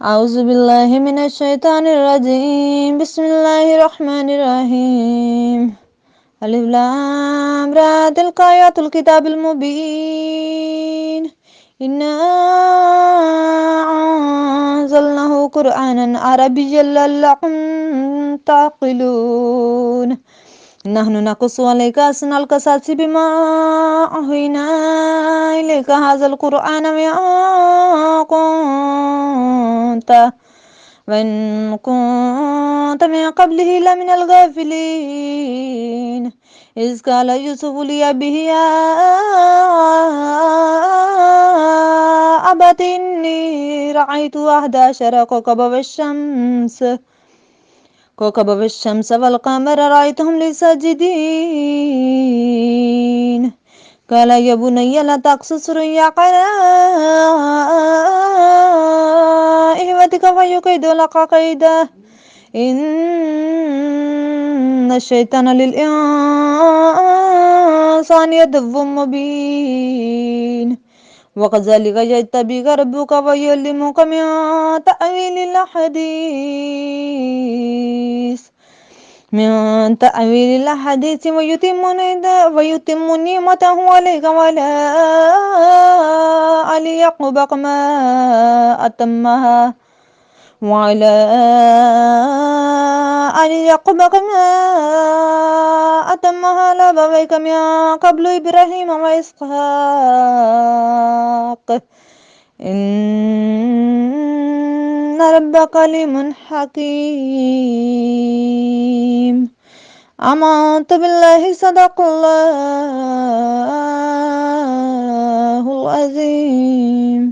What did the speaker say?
أعوذ بالله من الشيطان الرجيم. بسم الله الرحمن الرحيم. ألف لام را، تلك آيات الكتاب المبين. إنا أنزلناه قرآنا عربيا لعلكم تعقلون. نحن نقص عليك أحسن القصص بما أوحينا إليك هذا القرآن وإن كنت من قبله لمن الغافلين. إذ قال يوسف لأبيه يا أبت إني رأيت 11 كوكب الشمس والقمر رأيتهم لي ساجدين. قال يا بني لا تقصص رؤياك على إخوتك فيكيدوا لك كيدا إن الشيطان للإنسان عدو مبين. وكذلك يجتبيك ربك ويعلمك من تأويل الأحاديث ويتم نعمته عليك وعلى آل يعقوب كما أتمها على أبويك من قبل إبراهيم وإسحاق إن ربك عليم حكيم. آمنت بالله صدق الله العظيم.